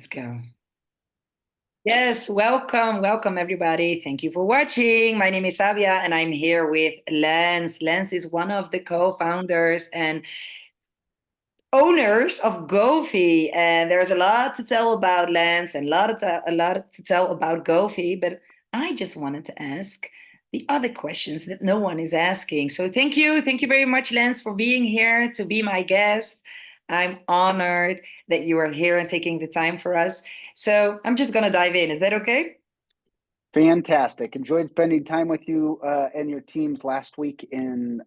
Let's go. Yes, welcome everybody. Thank you for watching. My name is Sabia and I'm here with Lance. Lance is one of the co-founders and owners of Govvi, and there's a lot to tell about Lance and a lot to tell about Govvi. But I just wanted to ask the other questions that no one is asking. So thank you very much, Lance, for being here to be my guest. I'm honored that you are here and taking the time for us. So I'm just gonna dive in. Is that okay? Fantastic. Enjoyed spending time with you and your teams last week in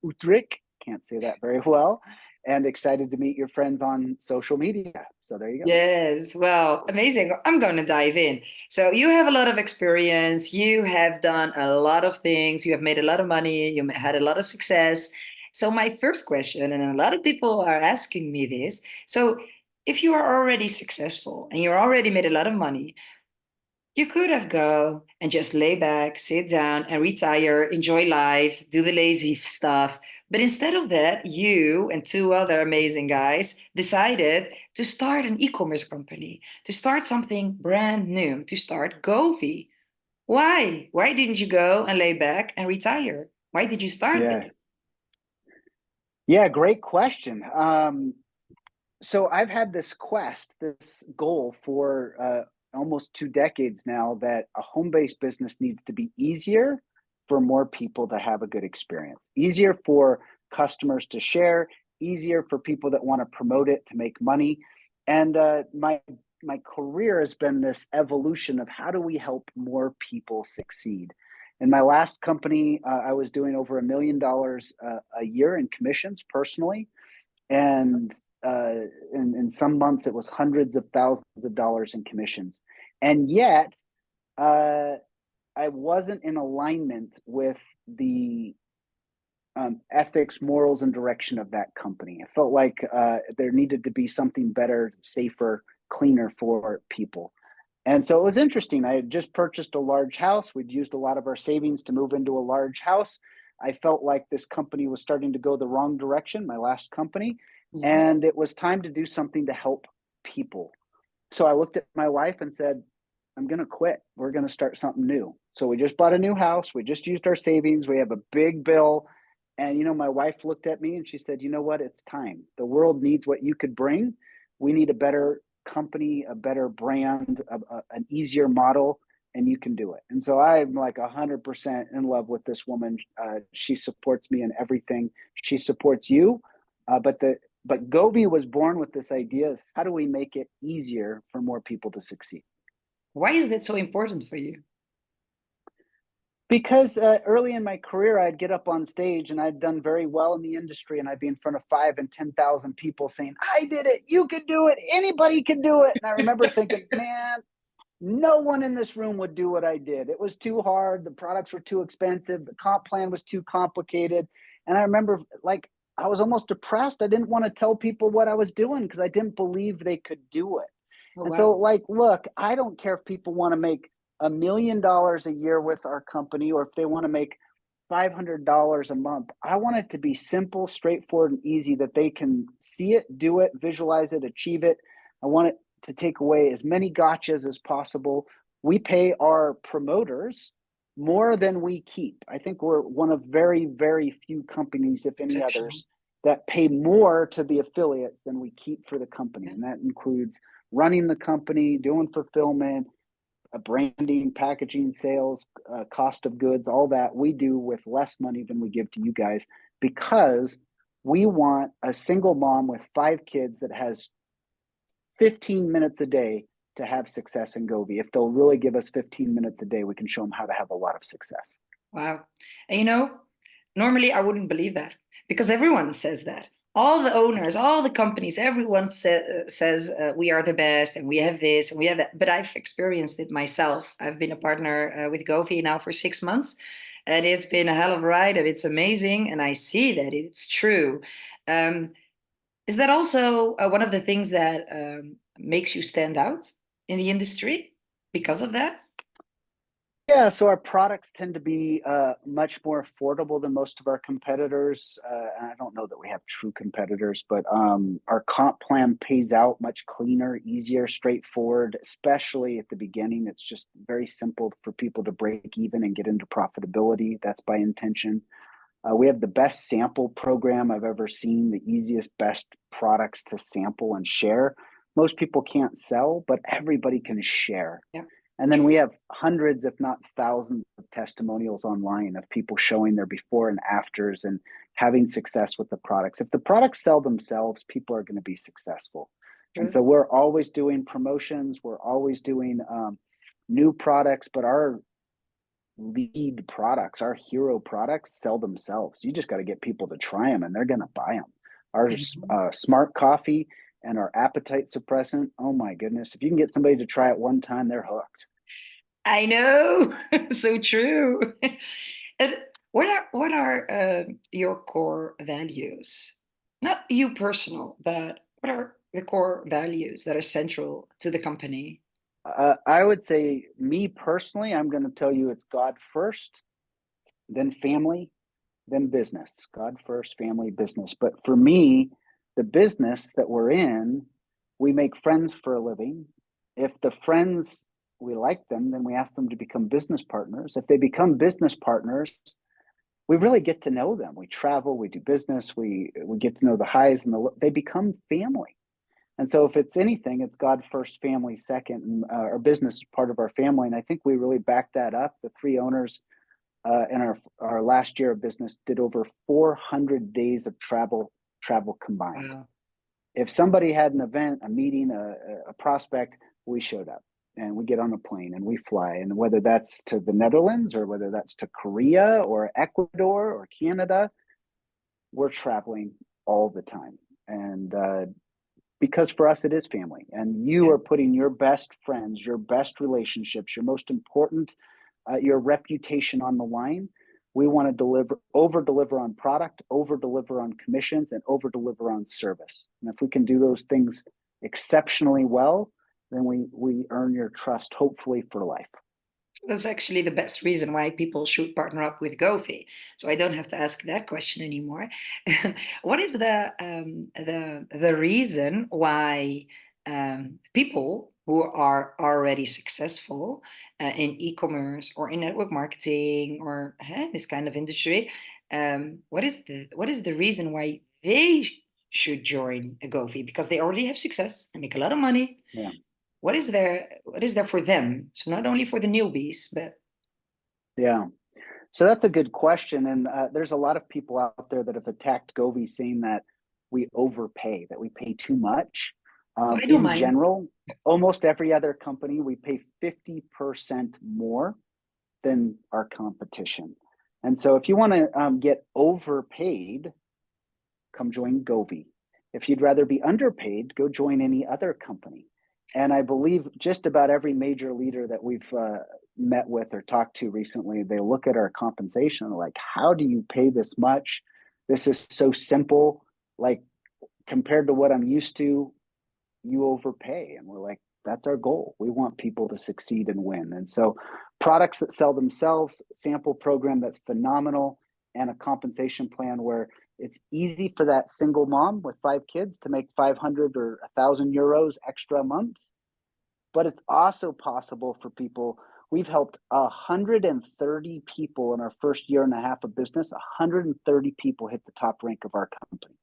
Utrecht. Can't say that very well. And excited to meet your friends on social media. So there you go. Yes, well, amazing. I'm going to dive in. So, you have a lot of experience. You have done a lot of things. You have made a lot of money. You had a lot of success. So, my first question, and a lot of people are asking me this. So, if you are already successful and you already made a lot of money, you could have go and just lay back, sit down and retire, enjoy life, do the lazy stuff. But instead of that, you and two other amazing guys decided to start an e-commerce company, to start something brand new, to start Govvi. Why? Why didn't you go and lay back and retire? Why did you start Yeah. this? Yeah, great question. So I've had this quest, this goal for almost 2 decades now that a home-based business needs to be easier for more people to have a good experience, easier for customers to share, easier for people that want to promote it to make money. And my career has been this evolution of how do we help more people succeed. In my last company, I was doing over $1 million a year in commissions personally, and in some months it was hundreds of thousands of dollars in commissions, and yet uh, I wasn't in alignment with the ethics, morals, and direction of that company. I felt like there needed to be something better, safer, cleaner for people. And so it was interesting. I had just purchased a large house. We'd used a lot of our savings to move into a large house. I felt like this company was starting to go the wrong direction, my last company, Yeah. and it was time to do something to help people. So I looked at my wife and said, I'm going to quit. We're going to start something new. So we just bought a new house. We just used our savings. We have a big bill. And, my wife looked at me and she said, you know what? It's time. The world needs what you could bring. We need a better company, a better brand, an easier model, and you can do it. And so I'm like 100% in love with this woman. She supports me in everything. She supports you. But Govvi was born with this idea: is how do we make it easier for more people to succeed? Why is that so important for you? Because early in my career, I'd get up on stage and I'd done very well in the industry, and I'd be in front of 5 and 10,000 people saying, "I did it! You can do it! Anybody can do it!" And I remember thinking, "Man, no one in this room would do what I did. It was too hard. The products were too expensive. The comp plan was too complicated." And I remember, like, I was almost depressed. I didn't want to tell people what I was doing because I didn't believe they could do it. Oh, And so, wow. like, look, I don't care if people want to make $1 million a year with our company, or if they want to make $500 a month. I want it to be simple, straightforward, and easy, that they can see it, do it, visualize it, achieve it. I want it to take away as many gotchas as possible. We pay our promoters more than we keep. I think we're one of very, very few companies, if any Exceptional. others, that pay more to the affiliates than we keep for the company. Yeah. And that includes running the company, doing fulfillment, branding, packaging, sales, cost of goods, all that we do with less money than we give to you guys, because we want a single mom with 5 kids that has 15 minutes a day to have success in Govvi. If they'll really give us 15 minutes a day, we can show them how to have a lot of success. Wow. And normally I wouldn't believe that because everyone says that. All the owners, all the companies, everyone says we are the best and we have this and we have that. But I've experienced it myself. I've been a partner with Govvi now for 6 months, and it's been a hell of a ride and it's amazing. And I see that it's true. Um, is that also one of the things that makes you stand out in the industry because of that? Yeah, so our products tend to be much more affordable than most of our competitors. And I don't know that we have true competitors, but our comp plan pays out much cleaner, easier, straightforward, especially at the beginning. It's just very simple for people to break even and get into profitability. That's by intention. We have the best sample program I've ever seen, the easiest, best products to sample and share. Most people can't sell, but everybody can share. Yeah. And then we have hundreds, if not thousands, of testimonials online of people showing their before and afters and having success with the products. If the products sell themselves, people are going to be successful. And True. so we're always doing promotions, we're always doing new products, but our lead products, our hero products, sell themselves. You just got to get people to try them and they're going to buy them. Our Mhm. smart coffee and our appetite suppressant, oh my goodness. If you can get somebody to try it one time, they're hooked. I know, so true. And what are your core values? Not you personal, but what are the core values that are central to the company? I would say, me personally, I'm going to tell you it's God first, then family, then business. God first, family, business. But for me, the business that we're in, we make friends for a living. If the friends, we like them, then we ask them to become business partners. If they become business partners, we really get to know them. We travel, we do business, we get to know the highs and they become family. And so, if it's anything, it's God first, family second, and our business is part of our family. And I think we really backed that up. The three owners in our last year of business did over 400 days of travel combined. Wow. If somebody had an event, a meeting, a prospect, we showed up and we get on a plane and we fly. And whether that's to the Netherlands or whether that's to Korea or Ecuador or Canada, we're traveling all the time. And because for us, it is family. And you Yeah. are putting your best friends, your best relationships, your most important, your reputation on the line. We want to over deliver on product, over deliver on commissions, and over deliver on service. And if we can do those things exceptionally well, then we earn your trust, hopefully for life. That's actually the best reason why people should partner up with Govvi. So I don't have to ask that question anymore. What is the reason why people who are already successful in e-commerce or in network marketing or this kind of industry, what is the reason why they should join a Govvi? Because they already have success and make a lot of money. Yeah. What is there for them? So not only for the newbies, but Yeah. So that's a good question. And there's a lot of people out there that have attacked Govi saying that we overpay, that we pay too much. I don't In mind. general, almost every other company, we pay 50% more than our competition. And so if you want to get overpaid, come join Govi. If you'd rather be underpaid, go join any other company. And I believe just about every major leader that we've met with or talked to recently, they look at our compensation like, how do you pay this much? This is so simple. Like, compared to what I'm used to, you overpay. And we're like, that's our goal. We want people to succeed and win. And so, products that sell themselves, sample program that's phenomenal, and a compensation plan where it's easy for that single mom with 5 kids to make 500 or 1,000 euros extra a month. But it's also possible for people. We've helped 130 people in our first year and a half of business. 130 people hit the top rank of our company.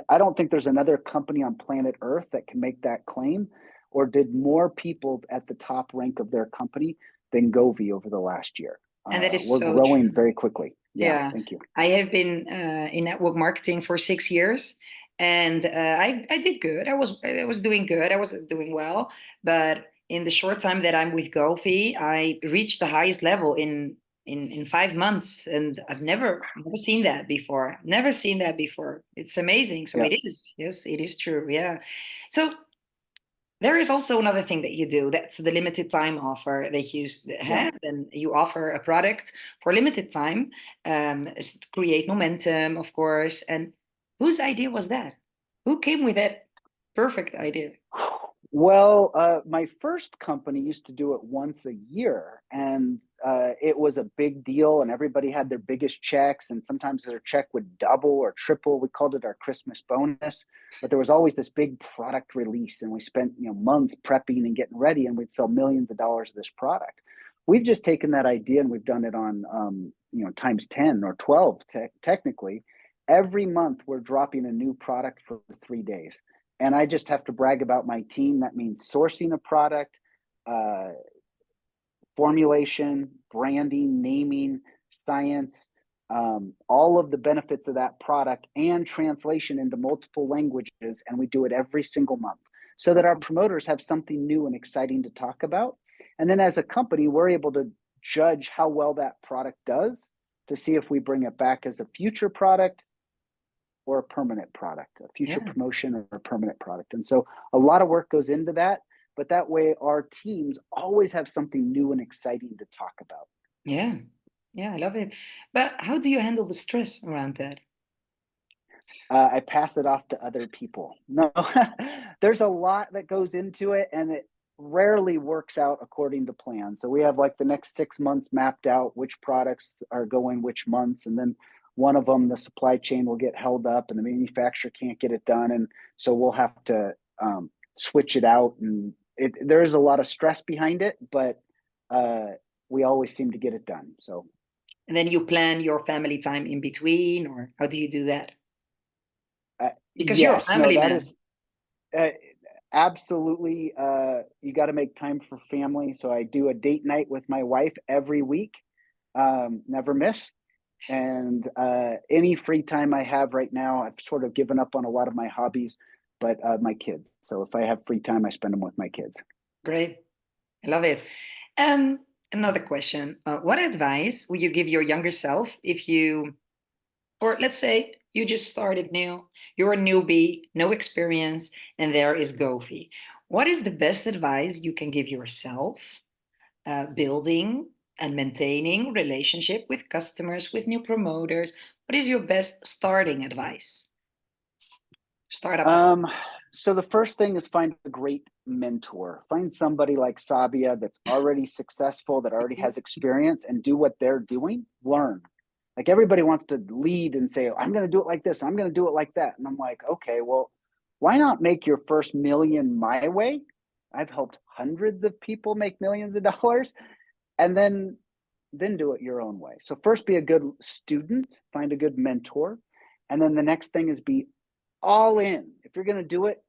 I don't think there's another company on planet Earth that can make that claim or did more people at the top rank of their company than Govie over the last year. And that is We're so growing true. very quickly. Yeah, Yeah, thank you. I have been in network marketing for 6 years, and I did good. I was doing good. I was doing well, but in the short time that I'm with Gofi, I reached the highest level in 5 months, and I've never seen that before. Never seen that before. It's amazing. So Yeah, it is. Yes, it is true. Yeah. So there is also another thing that you do. That's the limited time offer that you yeah. have, and you offer a product for limited time, is to create momentum, of course. And whose idea was that? Who came with that perfect idea? Well, my first company used to do it once a year, and it was a big deal and everybody had their biggest checks, and sometimes their check would double or triple. We called it our Christmas bonus, but there was always this big product release, and we spent months prepping and getting ready, and we'd sell millions of dollars of this product. We've just taken that idea and we've done it on times 10 or 12 technically. Every month we're dropping a new product for 3 days, and I just have to brag about my team. That means sourcing a product, formulation, branding, naming, science, all of the benefits of that product, and translation into multiple languages. And we do it every single month so that our promoters have something new and exciting to talk about. And then as a company, we're able to judge how well that product does to see if we bring it back as a future product or a permanent product, a future promotion or a permanent product. And so a lot of work goes into that. But that way our teams always have something new and exciting to talk about. Yeah, I love it. But how do you handle the stress around that? I pass it off to other people. No, there's a lot that goes into it, and it rarely works out according to plan. So we have like the next 6 months mapped out, which products are going which months, and then one of them, the supply chain will get held up and the manufacturer can't get it done. And so we'll have to switch it out, and there's a lot of stress behind it, but we always seem to get it done. So, and then you plan your family time in between, or how do you do that? Because you're a family man. Is absolutely. You got to make time for family. So I do a date night with my wife every week, never miss. And any free time I have right now, I've sort of given up on a lot of my hobbies, but my kids. So if I have free time, I spend them with my kids. Great. I love it. Another question. What advice would you give your younger self if you, or let's say you just started new, you're a newbie, no experience, and there is Govvi. What is the best advice you can give yourself building and maintaining relationship with customers, with new promoters? What is your best starting advice? Startup. So the first thing is find a great mentor. Find somebody like Sabia that's already successful, that already has experience, and do what they're doing. Learn. Like everybody wants to lead and say, I'm going to do it like this, I'm going to do it like that. And I'm like, okay, well, why not make your first million my way? I've helped hundreds of people make millions of dollars, and then do it your own way. So first, be a good student, find a good mentor. And then the next thing is be all in. If you're going to do it,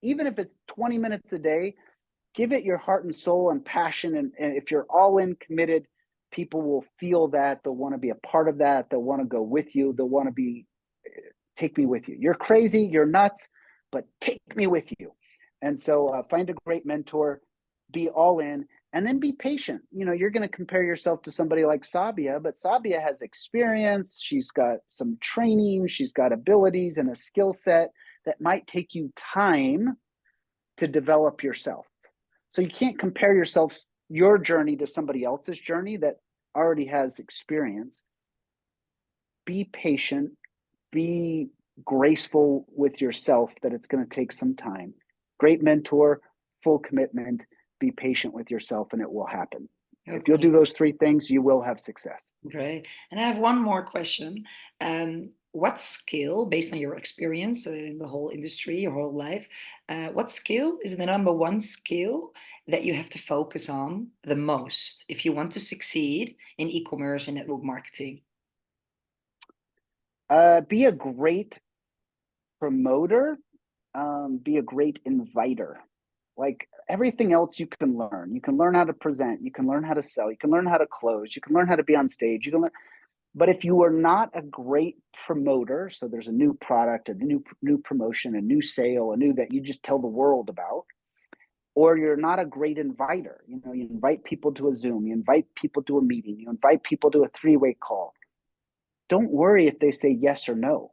even if it's 20 minutes a day, give it your heart and soul and passion. And if you're all in, committed, people will feel that. They'll want to be a part of that. They'll want to go with you. They'll want to take me with you. You're crazy, you're nuts, but take me with you. And so find a great mentor, be all in, and then be patient. You're going to compare yourself to somebody like Sabia, but Sabia has experience. She's got some training. She's got abilities and a skill set that might take you time to develop yourself. So you can't compare your journey to somebody else's journey that already has experience. Be patient, be graceful with yourself that it's going to take some time. Great mentor, full commitment, be patient with yourself, and it will happen. Okay. If you'll do those three things, you will have success. Great. And I have one more question. What skill, based on your experience in the whole industry, your whole life, what skill is the number one skill that you have to focus on the most if you want to succeed in e-commerce and network marketing? Be a great promoter, be a great inviter. Like everything else you can learn. You can learn how to present, you can learn how to sell, you can learn how to close, you can learn how to be on stage, you can learn. But if you are not a great promoter, so there's a new product, a new promotion, a new sale, a new that you just tell the world about, or you're not a great inviter, you invite people to a Zoom, you invite people to a meeting, you invite people to a 3-way call. Don't worry if they say yes or no.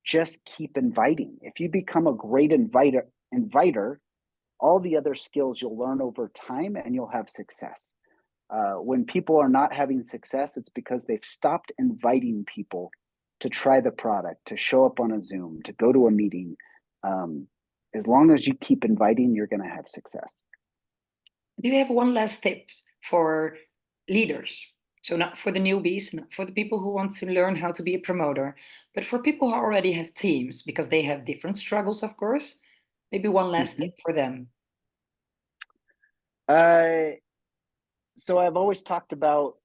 Just keep inviting. If you become a great inviter, all the other skills you'll learn over time and you'll have success. When people are not having success, it's because they've stopped inviting people to try the product, to show up on a Zoom, to go to a meeting. As long as you keep inviting, you're going to have success. Do you have one last tip for leaders. So not for the newbies, not for the people who want to learn how to be a promoter, but for people who already have teams because they have different struggles, of course. Maybe one last Mm-hmm. tip for them. So I've always talked about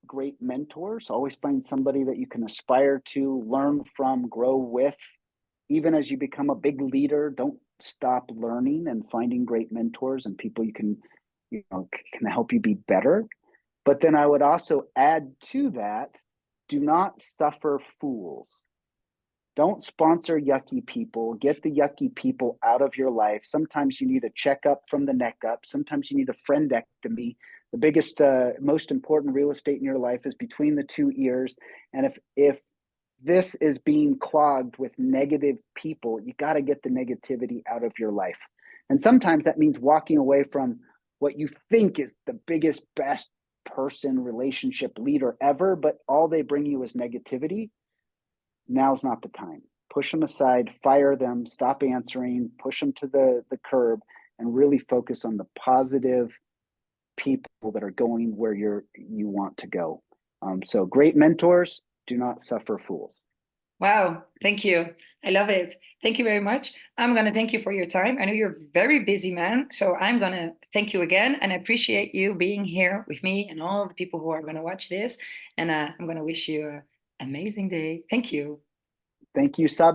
great mentors. Always find somebody that you can aspire to, learn from, grow with. Even as you become a big leader, don't stop learning and finding great mentors and people you can, can help you be better. But then I would also add to that, do not suffer fools. Don't sponsor yucky people. Get the yucky people out of your life. Sometimes you need a checkup from the neck up. Sometimes you need a friendectomy. The biggest, most important real estate in your life is between the two ears. And if this is being clogged with negative people, you got to get the negativity out of your life. And sometimes that means walking away from what you think is the biggest, best person, relationship, leader ever, but all they bring you is negativity. Now's not the time. Push them aside, fire them, stop answering, push them to the curb, and really focus on the positive people that are going where you want to go. So great mentors do not suffer fools. Wow, thank you. I love it. Thank you very much. I'm going to thank you for your time. I know you're a very busy man, so I'm going to thank you again. And I appreciate you being here with me and all the people who are going to watch this. And I'm going to wish you an amazing day. Thank you. Thank you, Sab.